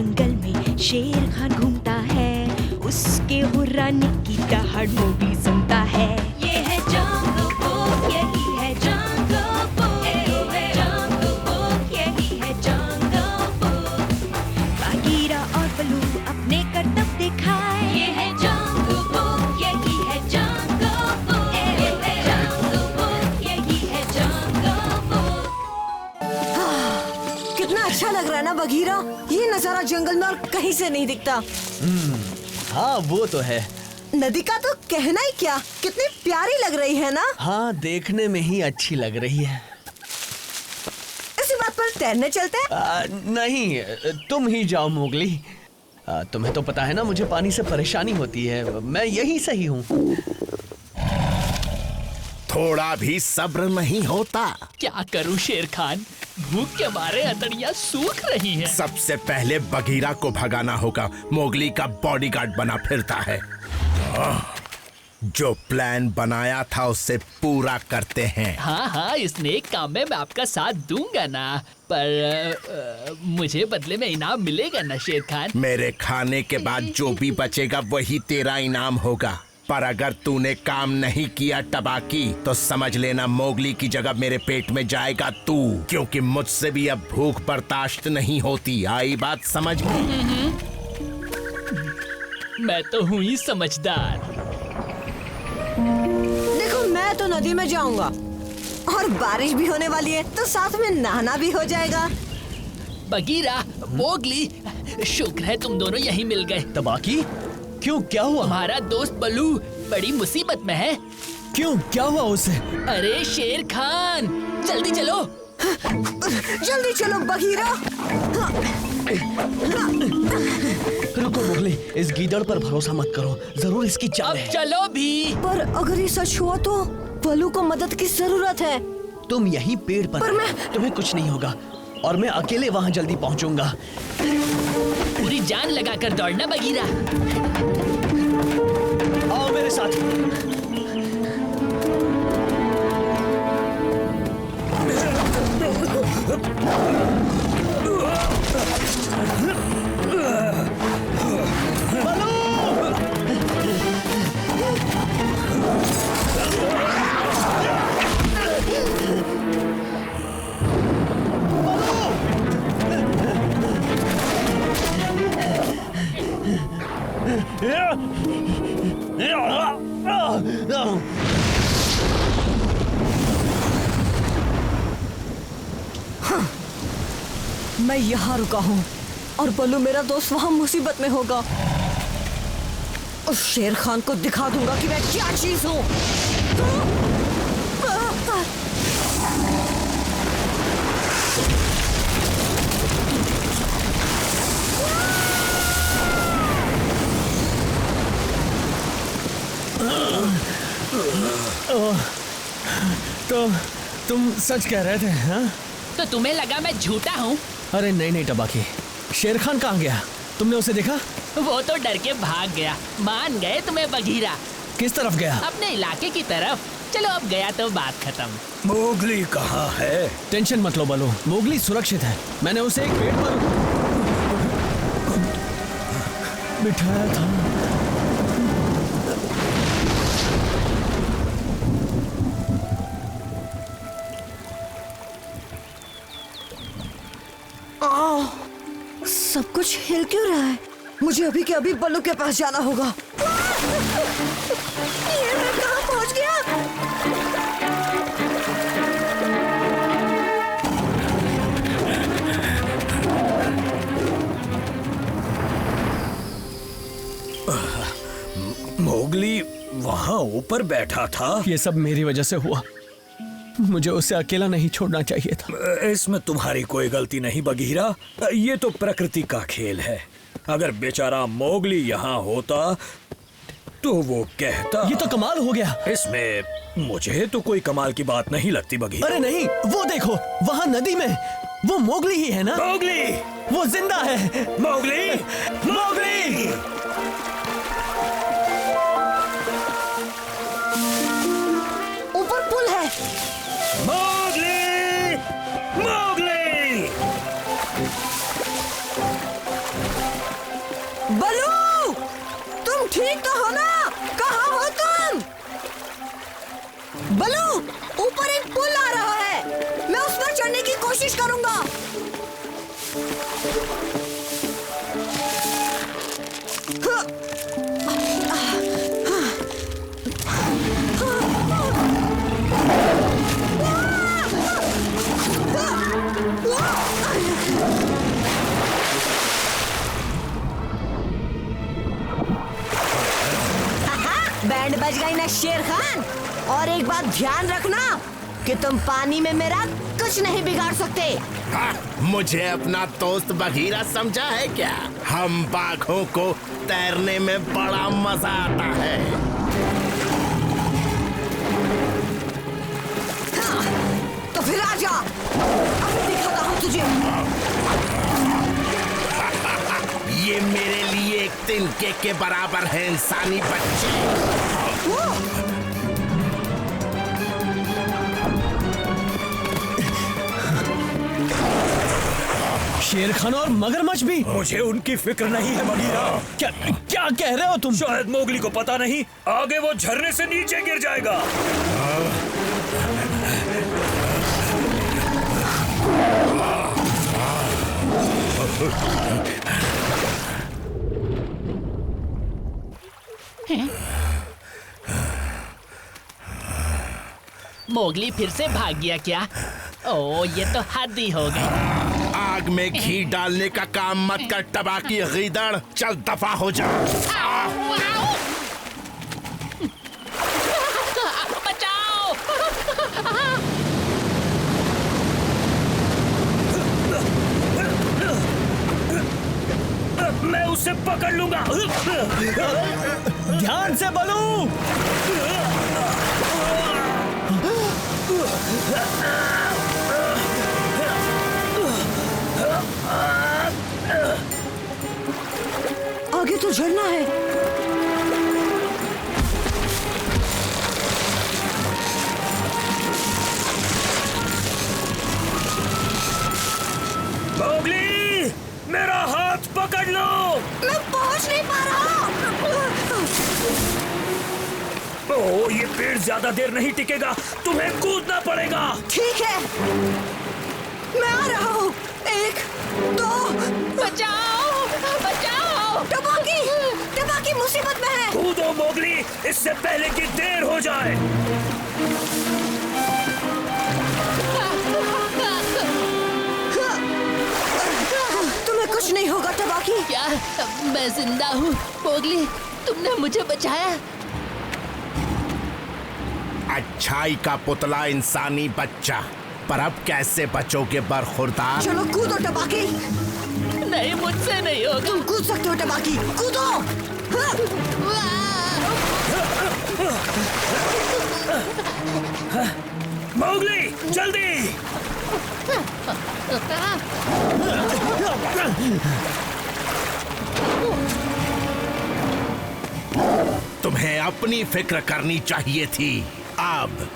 जंगल में शेर खान घूमता है, उसके हुर्राने की दहाड़ मोगली सुनता है। ये है जंगल बुक, यही है जंगल बुक, जंगल बुक, यही है जंगल बुक। बागीरा और बलू अपने करतब दिखाए, ये है जंगल बुक, यही है जंगल बुक, जंगल बुक, यही है जंगल बुक। कितना अच्छा लग रहा है ना बगीरा, ये नजारा जंगल में और कहीं से नहीं दिखता। हाँ वो तो है। नदी का तो कहना ही क्या, कितनी प्यारी लग रही है ना। हाँ देखने में ही अच्छी लग रही है। इसी बात पर तैरने चलते हैं? नहीं, तुम ही जाओ मोगली। तुम्हें तो पता है ना मुझे पानी से परेशानी होती है, मैं यही सही हूँ। थोड़ा भी सब्र नहीं होता। क्या करूं शेर खान, भूख के मारे अतड़ियां सूख रही हैं। सबसे पहले बगीरा को भगाना होगा, मोगली का बॉडीगार्ड बना फिरता है। जो प्लान बनाया था उसे पूरा करते हैं। हाँ, इस नेक काम में मैं आपका साथ दूंगा ना, पर मुझे बदले में इनाम मिलेगा ना शेर खान? मेरे खाने के बाद जो भी बचेगा वही तेरा इनाम होगा। पर अगर तूने काम नहीं किया टबाकी, तो समझ लेना मोगली की जगह मेरे पेट में जाएगा तू, क्योंकि मुझसे भी अब भूख बर्दाश्त नहीं होती। आई बात समझ में? मैं तो हूँ ही समझदार। देखो मैं तो नदी में जाऊंगा, और बारिश भी होने वाली है तो साथ में नहाना भी हो जाएगा। बगीरा, मोगली, शुक्र है तुम दोनों यहीं मिल गए। तबाकी? क्यों, क्या हुआ? हमारा दोस्त बलू बड़ी मुसीबत में है। क्यों, क्या हुआ उसे? अरे शेर खान, जल्दी चलो। जल्दी चलो बगीरा। रुको मोगली, इस गीदड़ पर भरोसा मत करो, जरूर इसकी चाल अब है। चलो भी। पर अगर ये सच हुआ तो बलू को मदद की जरूरत है। तुम यहीं पेड़ पर तुम्हें कुछ नहीं होगा, और मैं अकेले वहाँ जल्दी पहुँचूंगा। पूरी जान लगाकर दौड़ना बगीरा। आओ मेरे साथ। मैं यहाँ रुका हूँ और बल्लू मेरा दोस्त वहाँ मुसीबत में होगा। उस शेर खान को दिखा दूंगा कि मैं क्या चीज हूँ। तो तुम सच कह रहे थे? हाँ? तो तुम्हें लगा मैं झूठा हूँ? अरे नहीं टबाकी, शेर खान कहाँ गया? तुमने उसे देखा? वो तो डर के भाग गया। मान गए तुम्हें बगीरा। किस तरफ गया? अपने इलाके की तरफ। चलो अब गया तो बात खत्म। मोगली कहाँ है? टेंशन मत लो बलो, मोगली सुरक्षित है। मैंने उसे एक पेड़ पर बिठाया था। सब कुछ हिल क्यों रहा है? मुझे अभी के अभी बल्लू के पास जाना होगा। ये मैं कहाँ पहुँच गया? मोगली वहाँ ऊपर बैठा था। ये सब मेरी वजह से हुआ, मुझे उसे अकेला नहीं छोड़ना चाहिए था। इसमें तुम्हारी कोई गलती नहीं बगीरा, ये तो प्रकृति का खेल है। अगर बेचारा मोगली यहाँ होता तो वो कहता। ये तो कमाल हो गया। इसमें मुझे तो कोई कमाल की बात नहीं लगती बगीरा। अरे नहीं, वो देखो वहाँ नदी में वो मोगली ही है ना? मोगली, वो जिंदा है। Mowgli, Mowgli. ऊपर पुल है। Mowgli, Mowgli. बलू, ऊपर एक पुल आ रहा है, मैं उस पर चढ़ने की कोशिश करूंगा। बैंड बज गई ना शेर खान। और एक बात ध्यान रखना कि तुम पानी में मेरा कुछ नहीं बिगाड़ सकते। हाँ, मुझे अपना दोस्त बघीरा समझा है क्या? हम बाघों को तैरने में बड़ा मजा आता है। हाँ, तो फिर आजा, अभी दिखाता हूँ तुझे। ये मेरे लिए एक तिनके के बराबर है इंसानी बच्चे। शेर खान और मगरमच्छ भी? मुझे उनकी फिक्र नहीं है बघीरा। क्या क्या कह रहे हो तुम? शायद मोगली को पता नहीं, आगे वो झरने से नीचे गिर जाएगा। मोगली फिर से भाग गया क्या? ओ, ये तो हद ही हो गई। आग में घी डालने का काम मत कर टबाकी गीदड़, चल दफा हो जा। बचाओ! मैं उसे पकड़ लूंगा। ध्यान से बलू। आगे तो झरना है। मोगली, मेरा हाथ पकड़ लो। मैं पहुंच नहीं पा रहा। ओह, ये पेड़ ज्यादा देर नहीं टिकेगा, तुम्हें कूदना पड़ेगा। ठीक है, मैं आ रहा हूँ। 1, 2। बचाओ! बचाओ! टबाकी मुसीबत में है। कूदो मोगली, इससे पहले कि देर हो जाए। तुम्हें कुछ नहीं होगा टबाकी। क्या मैं जिंदा हूँ? मोगली, तुमने मुझे बचाया। अच्छाई का पुतला इंसानी बच्चा, पर अब कैसे बचोगे बरखुरदार? चलो कूदो टबाकी। नहीं, मुझसे नहीं होगा। तुम कूद सकते हो टबाकी, कूदो। मोगली, जल्दी। तुम्हें अपनी फिक्र करनी चाहिए थी। अब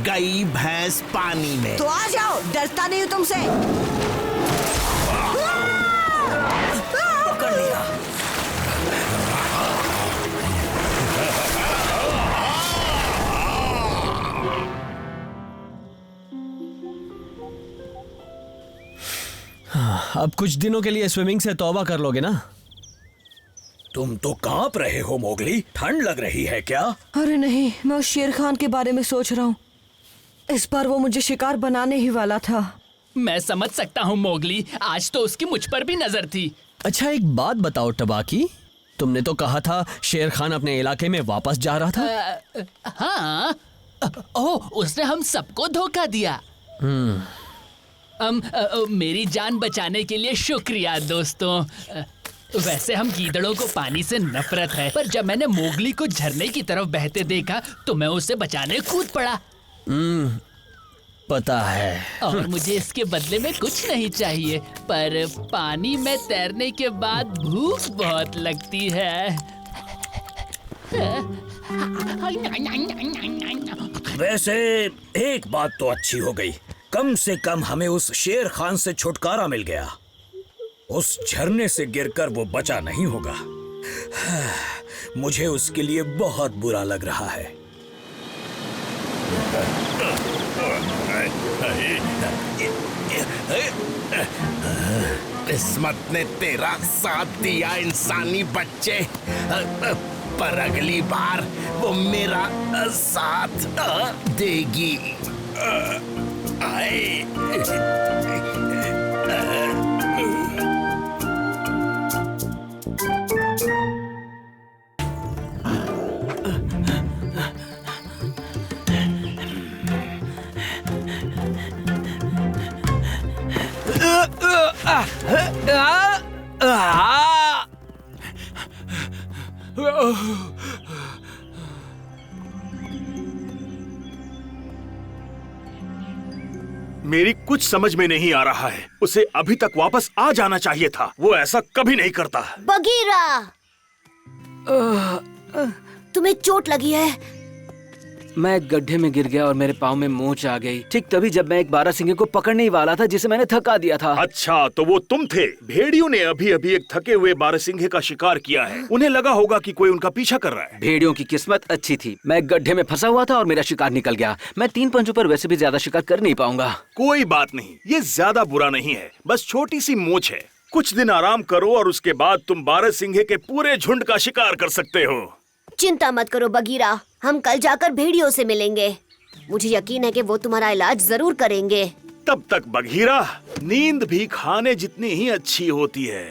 गई भैंस पानी में। तो आ जाओ, डरता नहीं हूँ तुमसे। पकड़ लिया। अब कुछ दिनों के लिए स्विमिंग से तौबा कर लोगे ना? तुम तो कांप रहे हो मोगली, ठंड लग रही है क्या? अरे नहीं, मैं उस शेर खान के बारे में सोच रहा हूँ। इस बार वो मुझे शिकार बनाने ही वाला था। मैं समझ सकता हूँ मोगली, आज तो उसकी मुझ पर भी नजर थी। अच्छा, एक बात बताओ टबाकी, तुमने तो कहा था शेर खान अपने इलाके में वापस जा रहा था। हाँ, ओह, उसने हम सबको धोखा दिया। मेरी जान बचाने के लिए शुक्रिया दोस्तों। वैसे हम गीदड़ों को पानी से नफरत है, पर जब मैंने मोगली को झरने की तरफ बहते देखा तो मैं उसे बचाने कूद पड़ा। पता है। और मुझे इसके बदले में कुछ नहीं चाहिए, पर पानी में तैरने के बाद भूख बहुत लगती है। वैसे एक बात तो अच्छी हो गई, कम से कम हमें उस शेर खान से छुटकारा मिल गया। उस झरने से गिरकर वो बचा नहीं होगा। मुझे उसके लिए बहुत बुरा लग रहा है। किस्मत ने तेरा साथ दिया इंसानी बच्चे, पर अगली बार वो मेरा साथ देगी। मेरी कुछ समझ में नहीं आ रहा है। उसे अभी तक वापस आ जाना चाहिए था। वो ऐसा कभी नहीं करता। बगीरा, तुम्हें चोट लगी है? मैं एक गड्ढे में गिर गया और मेरे पाँव में मोच आ गई। ठीक तभी जब मैं एक बारहसिंगे को पकड़ने ही वाला था जिसे मैंने थका दिया था। अच्छा, तो वो तुम थे। भेड़ियों ने अभी अभी एक थके हुए बारहसिंगे का शिकार किया है। उन्हें लगा होगा कि कोई उनका पीछा कर रहा है। भेड़ियों की किस्मत अच्छी थी। मैं एक गड्ढे में फंसा हुआ था और मेरा शिकार निकल गया। मैं 3 पंजों पर वैसे भी ज्यादा शिकार कर नहीं पाऊंगा। कोई बात नहीं, ये ज्यादा बुरा नहीं है। बस छोटी सी मोच है। कुछ दिन आराम करो और उसके बाद तुम बारहसिंगे के पूरे झुंड का शिकार कर सकते हो। चिंता मत करो बगीरा, हम कल जाकर भेड़ियों से मिलेंगे। मुझे यकीन है कि वो तुम्हारा इलाज जरूर करेंगे। तब तक बगीरा, नींद भी खाने जितनी ही अच्छी होती है।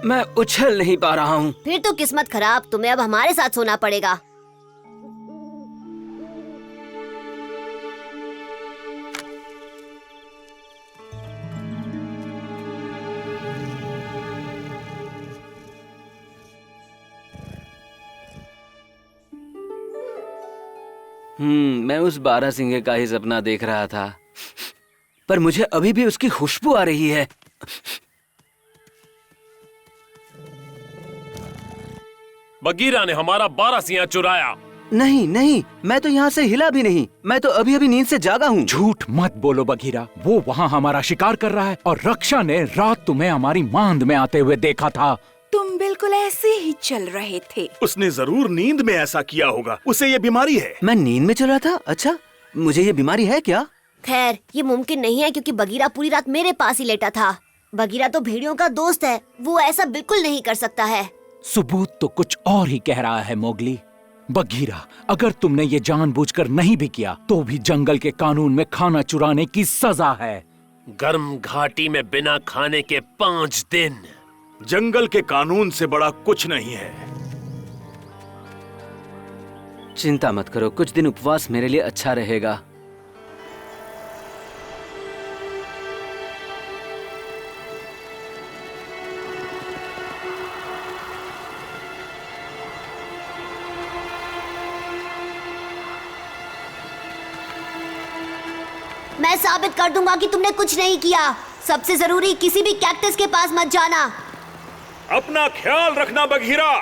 मैं उछल नहीं पा रहा हूँ। फिर तो किस्मत खराब, तुम्हें अब हमारे साथ सोना पड़ेगा। मैं उस बारहसिंगे का ही सपना देख रहा था, पर मुझे अभी भी उसकी खुशबू आ रही है। बगीरा ने हमारा बारहसिंगा चुराया। नहीं नहीं, मैं तो यहाँ से हिला भी नहीं। मैं तो अभी अभी नींद से जागा हूँ। झूठ मत बोलो बगीरा, वो वहाँ हमारा शिकार कर रहा है और रक्षा ने रात तुम्हें हमारी मांद में आते हुए देखा था। तुम बिल्कुल ऐसे ही चल रहे थे। उसने जरूर नींद में ऐसा किया होगा। उसे ये बीमारी है। मैं नींद में चल रहा था? अच्छा, मुझे ये बीमारी है क्या? खैर, ये मुमकिन नहीं है क्योंकि बगीरा पूरी रात मेरे पास ही लेटा था। बगीरा तो भेड़ियों का दोस्त है, वो ऐसा बिल्कुल नहीं कर सकता है। सबूत तो कुछ और ही कह रहा है मोगली। बगीरा, अगर तुमने ये जानबूझकर नहीं भी किया तो भी जंगल के कानून में खाना चुराने की सजा है। गर्म घाटी में बिना खाने के 5 दिन। जंगल के कानून से बड़ा कुछ नहीं है। चिंता मत करो, कुछ दिन उपवास मेरे लिए अच्छा रहेगा। मैं साबित कर दूंगा कि तुमने कुछ नहीं किया। सबसे जरूरी, किसी भी कैक्टस के पास मत जाना। अपना ख्याल रखना बगीरा।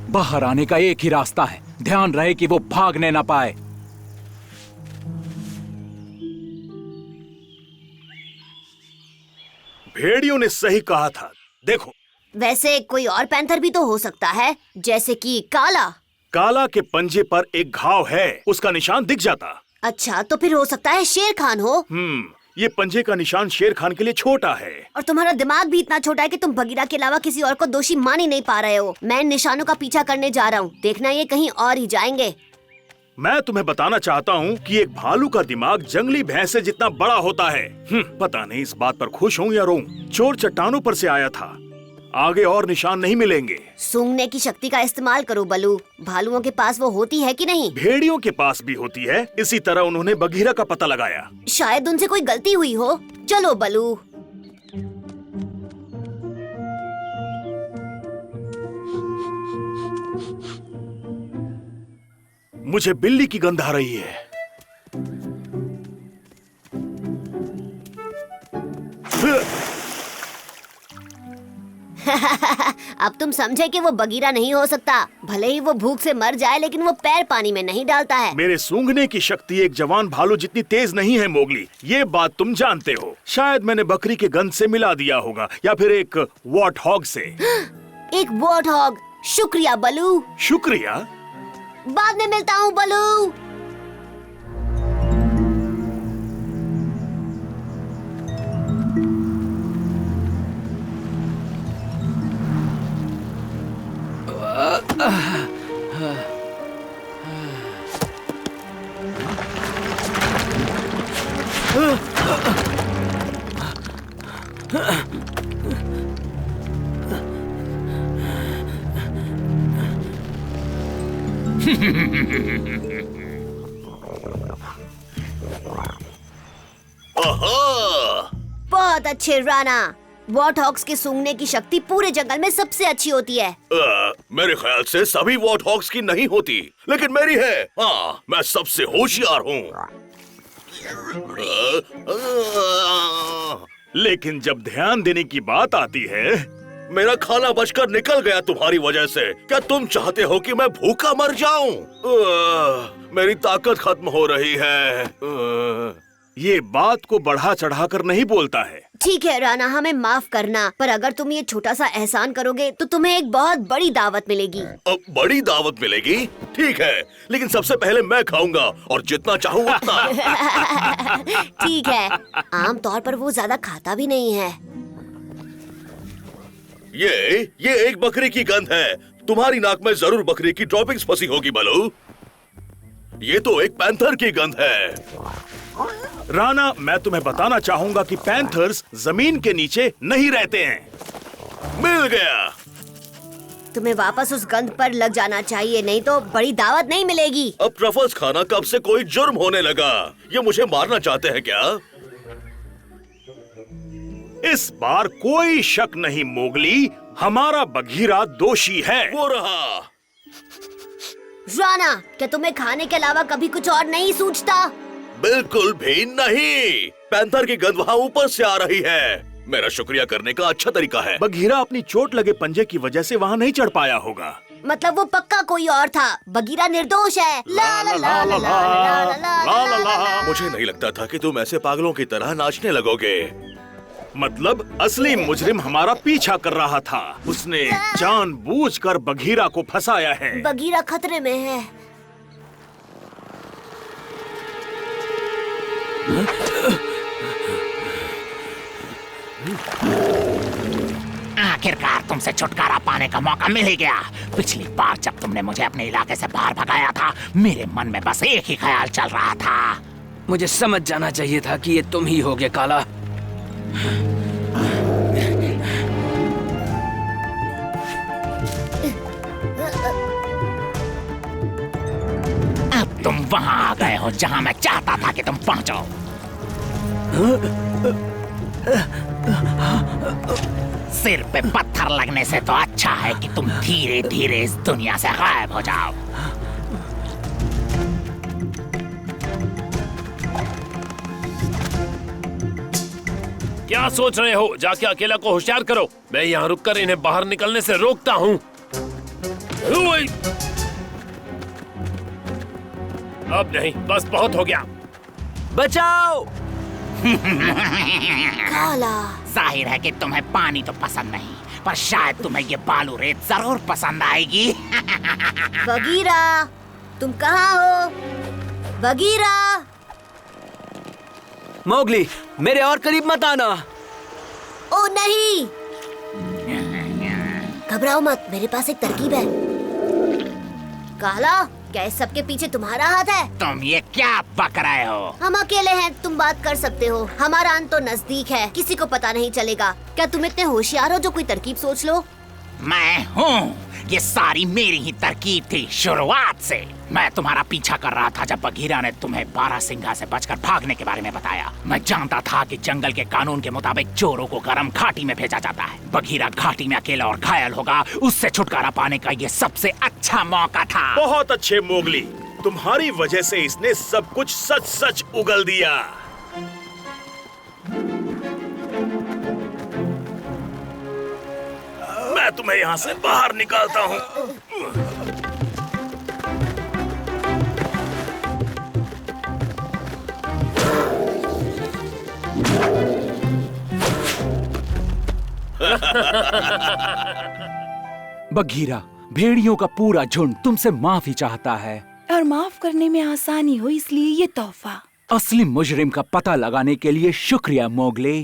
बाहर आने का एक ही रास्ता है, ध्यान रहे कि वो भागने ना पाए। भेड़ियों ने सही कहा था। देखो, वैसे कोई और पैंथर भी तो हो सकता है, जैसे कि काला। काला के पंजे पर एक घाव है, उसका निशान दिख जाता। अच्छा, तो फिर हो सकता है शेर खान हो। ये पंजे का निशान शेर खान के लिए छोटा है। और तुम्हारा दिमाग भी इतना छोटा है कि तुम बगीरा के अलावा किसी और को दोषी मान ही नहीं पा रहे हो। मैं इन निशानों का पीछा करने जा रहा हूँ, देखना ये कहीं और ही जाएंगे। मैं तुम्हें बताना चाहता हूँ कि एक भालू का दिमाग जंगली भैंस से जितना बड़ा होता है। पता नहीं इस बात पर खुश हूँ या रोऊं। चोर चट्टानों पर से आया था, आगे और निशान नहीं मिलेंगे। सूंघने की शक्ति का इस्तेमाल करो बलू। भालुओं के पास वो होती है कि नहीं? भेड़ियों के पास भी होती है। इसी तरह उन्होंने बगीरा का पता लगाया। शायद उनसे कोई गलती हुई हो। चलो बलू। मुझे बिल्ली की गंध आ रही है। अब तुम समझे कि वो बगीरा नहीं हो सकता। भले ही वो भूख से मर जाए, लेकिन वो पैर पानी में नहीं डालता है। मेरे सूंघने की शक्ति एक जवान भालू जितनी तेज नहीं है मोगली, ये बात तुम जानते हो। शायद मैंने बकरी के गंध से मिला दिया होगा या फिर एक वॉर्ट हॉग से। एक वॉर्ट हॉग? शुक्रिया बलू। शुक्रिया? बाद में मिलता हूँ बलू। बहुत अच्छे राणा। वॉर्टहॉग्स के सूंघने की शक्ति पूरे जंगल में सबसे अच्छी होती है। मेरे ख्याल से सभी वॉर्टहॉग्स की नहीं होती, लेकिन मेरी है। हाँ, मैं सबसे होशियार हूँ। लेकिन जब ध्यान देने की बात आती है, मेरा खाना बचकर निकल गया तुम्हारी वजह से। क्या तुम चाहते हो कि मैं भूखा मर जाऊं? मेरी ताकत खत्म हो रही है। ये बात को बढ़ा चढ़ाकर नहीं बोलता है। ठीक है राणा, हमें माफ करना, पर अगर तुम ये छोटा सा एहसान करोगे तो तुम्हें एक बहुत बड़ी दावत मिलेगी। अब बड़ी दावत मिलेगी? ठीक है, लेकिन सबसे पहले मैं खाऊंगा और जितना चाहूँ उतना। ठीक है। आमतौर पर वो ज्यादा खाता भी नहीं है। ये एक बकरी की गंध है। तुम्हारी नाक में जरूर बकरी की ड्रॉपिंग्स फंसी होगी बलू। ये तो एक पैंथर की गंध है। राणा, मैं तुम्हें बताना चाहूंगा कि पैंथर्स जमीन के नीचे नहीं रहते हैं। मिल गया। तुम्हें वापस उस गंध पर लग जाना चाहिए, नहीं तो बड़ी दावत नहीं मिलेगी। अब ट्रफल्स खाना कब से कोई जुर्म होने लगा? ये मुझे मारना चाहते हैं क्या? इस बार कोई शक नहीं मोगली, हमारा बघीरा दोषी है। वो रहा। राणा, क्या तुम्हें खाने के अलावा कभी कुछ और नहीं सूझता? बिल्कुल भी नहीं। पैंथर की गंध वहाँ ऊपर से आ रही है। मेरा शुक्रिया करने का अच्छा तरीका है। बघीरा अपनी चोट लगे पंजे की वजह से वहाँ नहीं चढ़ पाया होगा। मतलब वो पक्का कोई और था। बघीरा निर्दोष है। ला ला ला ला ला ला ला। मुझे नहीं लगता था कि तुम ऐसे पागलों की तरह नाचने लगोगे। मतलब असली मुजरिम हमारा पीछा कर रहा था। उसने जानबूझकर बघीरा को फंसाया है। बघीरा खतरे में है। आखिरकार तुमसे छुटकारा पाने का मौका मिल ही गया। पिछली बार जब तुमने मुझे अपने इलाके से बाहर भगाया था, मेरे मन में बस एक ही ख्याल चल रहा था। मुझे समझ जाना चाहिए था कि ये तुम ही होगे काला। अब तुम वहां आ गए हो जहां मैं चाहता था कि तुम पहुंचो। सिर पे पत्थर लगने से तो अच्छा है कि तुम धीरे धीरे इस दुनिया से गायब हो जाओ। क्या सोच रहे हो? जाके अकेला को होशियार करो। मैं यहाँ रुककर इन्हें बाहर निकलने से रोकता हूँ। अब नहीं, बस बहुत हो गया। बचाओ! काला, जाहिर है कि तुम्हें पानी तो पसंद नहीं, पर शायद तुम्हें ये बालू रेत जरूर पसंद आएगी। बघीरा, तुम कहाँ हो? बघीरा! मोगली, मेरे और करीब मत आना। ओ नहीं, घबराओ मत, मेरे पास एक तरकीब है। काला, क्या इस सबके पीछे तुम्हारा हाथ है? तुम ये क्या बक रहे हो? हम अकेले हैं, तुम बात कर सकते हो। हमारा अंत तो नजदीक है, किसी को पता नहीं चलेगा। क्या तुम इतने होशियार हो जो कोई तरकीब सोच लो? मैं हूँ, ये सारी मेरी ही तरकीब थी शुरुआत से। मैं तुम्हारा पीछा कर रहा था जब बघीरा ने तुम्हें बारहसिंगा से बचकर भागने के बारे में बताया। मैं जानता था कि जंगल के कानून के मुताबिक चोरों को गर्म घाटी में भेजा जाता है। बघीरा घाटी में अकेला और घायल होगा, उससे छुटकारा पाने का ये सबसे अच्छा मौका था। बहुत अच्छे मोगली, तुम्हारी वजह से इसने सब कुछ सच सच उगल दिया। मैं तुम्हें यहाँ से बाहर निकालता हूँ। बघीरा, भेड़ियों का पूरा झुंड तुमसे माफी चाहता है। और माफ करने में आसानी हो इसलिए ये तोहफा। असली मुजरिम का पता लगाने के लिए शुक्रिया मोगली।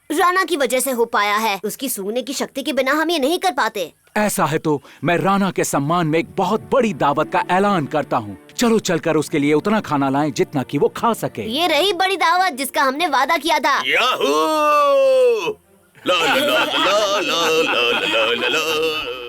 राणा की वजह से हो पाया है, उसकी सूंघने की शक्ति के बिना हम ये नहीं कर पाते। ऐसा है तो मैं राणा के सम्मान में एक बहुत बड़ी दावत का ऐलान करता हूँ। चलो चलकर उसके लिए उतना खाना लाएं जितना कि वो खा सके। ये रही बड़ी दावत जिसका हमने वादा किया था। याहू! ला ला ला ला ला ला ला ला ला ला।